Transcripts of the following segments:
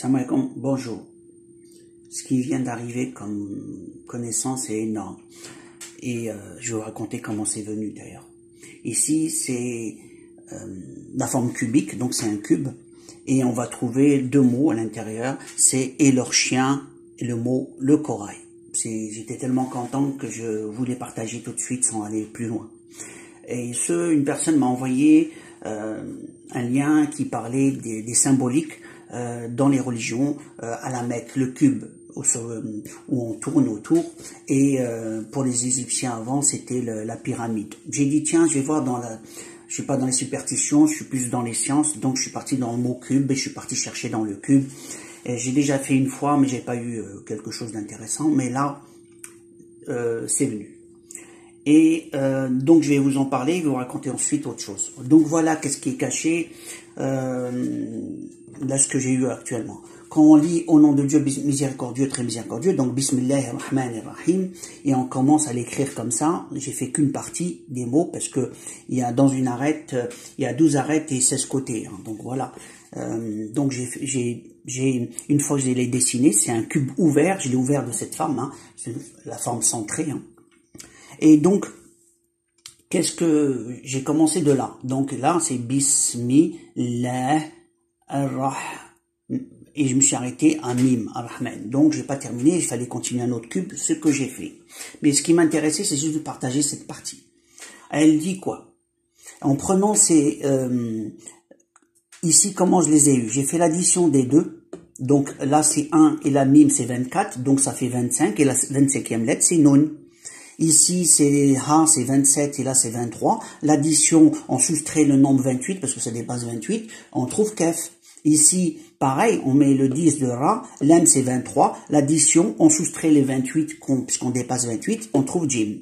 Salam alaikum, bonjour. Ce qui vient d'arriver comme connaissance est énorme. Et je vais vous raconter comment c'est venu d'ailleurs. Ici, c'est la forme cubique, donc c'est un cube. Et on va trouver deux mots à l'intérieur. C'est « et leur chien » et le mot « le corail ». J'étais tellement content que je voulais partager tout de suite sans aller plus loin. Et une personne m'a envoyé un lien qui parlait des symboliques dans les religions à la Mecque, le cube où on tourne autour, et pour les Égyptiens avant c'était la pyramide. J'ai dit tiens, je vais voir je suis pas dans les superstitions, je suis plus dans les sciences, donc je suis parti dans le mot cube et je suis parti chercher dans le cube. J'ai déjà fait une fois mais j'ai pas eu quelque chose d'intéressant, mais là c'est venu. Et donc je vais vous en parler et vous raconter ensuite autre chose. Donc voilà qu'est-ce qui est caché là, ce que j'ai eu actuellement. Quand on lit au nom de Dieu miséricordieux, très miséricordieux, donc Bismillahir Rahmanir Rahim, et on commence à l'écrire comme ça, j'ai fait qu'une partie des mots parce que il y a dans une arête, il y a 12 arêtes et 16 côtés, hein, donc voilà. Donc une fois que je l'ai dessiné, c'est un cube ouvert, je l'ai ouvert de cette forme, hein, c'est la forme centrée, hein. Et donc, qu'est-ce que j'ai commencé de là? Donc là, c'est Bismillah et je me suis arrêté à Mim, Ar-Rahman. Donc, j'ai pas terminé, il fallait continuer un autre cube, ce que j'ai fait. Mais ce qui m'intéressait, c'est juste de partager cette partie. Elle dit quoi? En prenant ici, comment je les ai eus? J'ai fait l'addition des deux. Donc là, c'est 1 et la Mim, c'est 24. Donc, ça fait 25. Et la 25e lettre, c'est Nun. Ici, c'est Ha, c'est 27, et là, c'est 23. L'addition, on soustrait le nombre 28, parce que ça dépasse 28, on trouve Kef. Ici, pareil, on met le 10 de Ra, Lem, c'est 23. L'addition, on soustrait les 28, puisqu'on dépasse 28, on trouve Jim.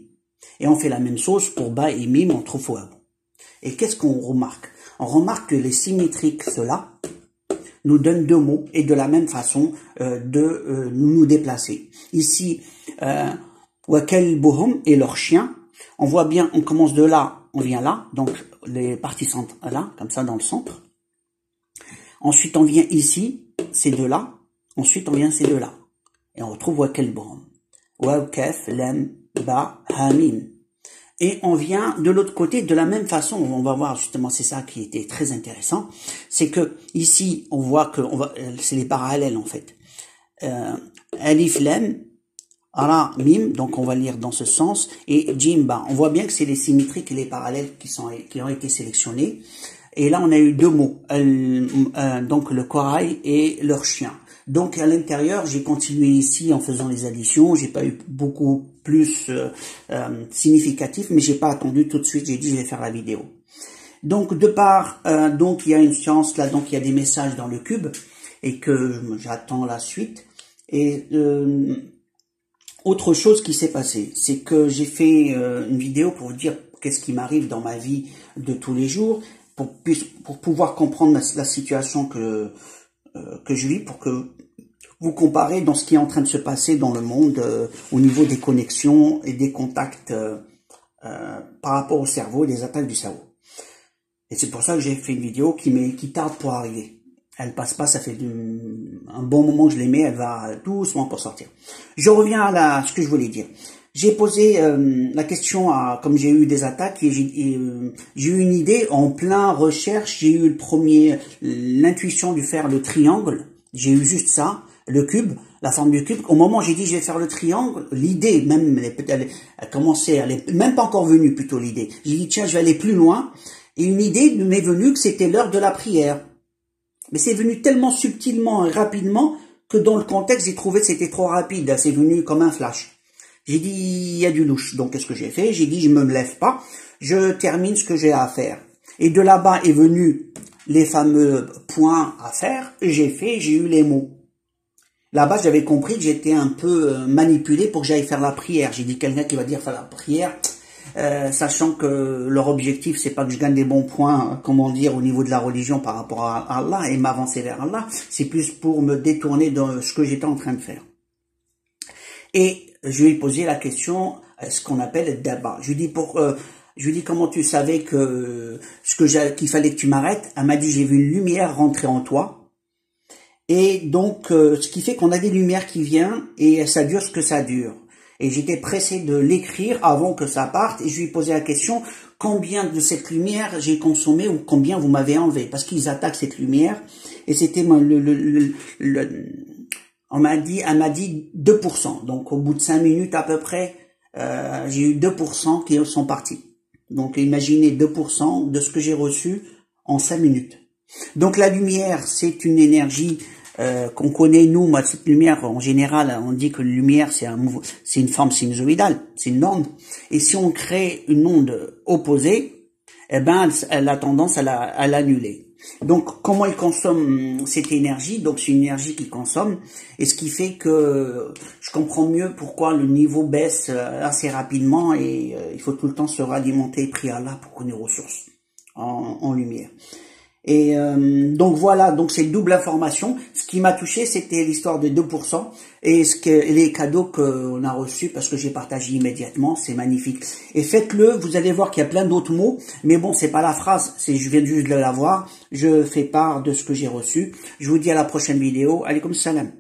Et on fait la même chose pour Ba et Mim, on trouve Waw. Et qu'est-ce qu'on remarque? On remarque que les symétriques, ceux-là, nous donnent deux mots, et de la même façon, de nous déplacer. Ici, Wakelbuhum et leur chien. On voit bien, on commence de là, on vient là, donc les parties centres là, comme ça dans le centre. Ensuite on vient ici, ces deux là. Ensuite on vient ces deux là. Et on retrouve Wakelbuhum. Wawkef, Lem, Ba, Hamim. Et on vient de l'autre côté de la même façon. On va voir justement, c'est ça qui était très intéressant. C'est que ici, on voit que c'est les parallèles en fait. Alif, Lem, Ara, Mim, donc on va lire dans ce sens, et Jimba. On voit bien que c'est les symétriques et les parallèles qui ont été sélectionnés. Et là, on a eu deux mots, donc le corail et leur chien. Donc à l'intérieur, j'ai continué ici en faisant les additions. J'ai pas eu beaucoup plus significatif, mais j'ai pas attendu tout de suite. J'ai dit je vais faire la vidéo. Donc donc il y a une science là, donc il y a des messages dans le cube et que j'attends la suite. Et autre chose qui s'est passé, c'est que j'ai fait une vidéo pour vous dire qu'est-ce qui m'arrive dans ma vie de tous les jours, pour pouvoir comprendre la situation que je vis, pour que vous comparez dans ce qui est en train de se passer dans le monde au niveau des connexions et des contacts par rapport au cerveau et des attaques du cerveau. Et c'est pour ça que j'ai fait une vidéo qui tarde pour arriver. Elle passe pas, ça fait un bon moment que je l'aimais, elle va doucement pour sortir. Je reviens à ce que je voulais dire. J'ai posé la question comme j'ai eu des attaques, et j'ai eu une idée en plein recherche, j'ai eu l'intuition de faire le triangle, j'ai eu juste ça, le cube, la forme du cube. Au moment où j'ai dit je vais faire le triangle, l'idée même, elle a commencé, elle est même pas encore venue plutôt l'idée. J'ai dit tiens, je vais aller plus loin, et une idée m'est venue que c'était l'heure de la prière. Mais c'est venu tellement subtilement et rapidement que dans le contexte, j'ai trouvé que c'était trop rapide. C'est venu comme un flash. J'ai dit, il y a du louche. Donc, qu'est-ce que j'ai fait? J'ai dit, je me lève pas. Je termine ce que j'ai à faire. Et de là-bas est venu les fameux points à faire. J'ai eu les mots. Là-bas, j'avais compris que j'étais un peu manipulé pour que j'aille faire la prière. J'ai dit, quelqu'un qui va dire faire la prière, sachant que leur objectif, c'est pas que je gagne des bons points, comment dire, au niveau de la religion par rapport à Allah et m'avancer vers Allah, c'est plus pour me détourner de ce que j'étais en train de faire. Et je lui ai posé la question, ce qu'on appelle le débat. Je lui dis comment tu savais qu'il fallait que tu m'arrêtes. Elle m'a dit j'ai vu une lumière rentrer en toi Et donc, ce qui fait qu'on a des lumières qui viennent et ça dure ce que ça dure. Et j'étais pressé de l'écrire avant que ça parte et je lui ai posé la question, combien de cette lumière j'ai consommé ou combien vous m'avez enlevé? Parce qu'ils attaquent cette lumière et c'était elle m'a dit 2%. Donc au bout de 5 minutes à peu près, j'ai eu 2% qui sont partis. Donc imaginez 2% de ce que j'ai reçu en 5 minutes. Donc la lumière, c'est une énergie qu'on connaît nous. Moi, cette lumière, en général, on dit que la lumière, c'est une forme sinusoïdale, c'est une onde. Et si on crée une onde opposée, eh ben, elle a tendance à l'annuler. Donc, comment elle consomme cette énergie? Donc, c'est une énergie qui consomme, et ce qui fait que je comprends mieux pourquoi le niveau baisse assez rapidement, et il faut tout le temps se ralimenter, prier Allah pour qu'on ait ressources en lumière. Et donc voilà, donc c'est double information. Ce qui m'a touché, c'était l'histoire de 2% et les cadeaux qu'on a reçus parce que j'ai partagé immédiatement, c'est magnifique. Et faites-le, vous allez voir qu'il y a plein d'autres mots, mais bon, c'est pas la phrase, je viens juste de l'avoir. Je fais part de ce que j'ai reçu. Je vous dis à la prochaine vidéo. Alaykoum salam.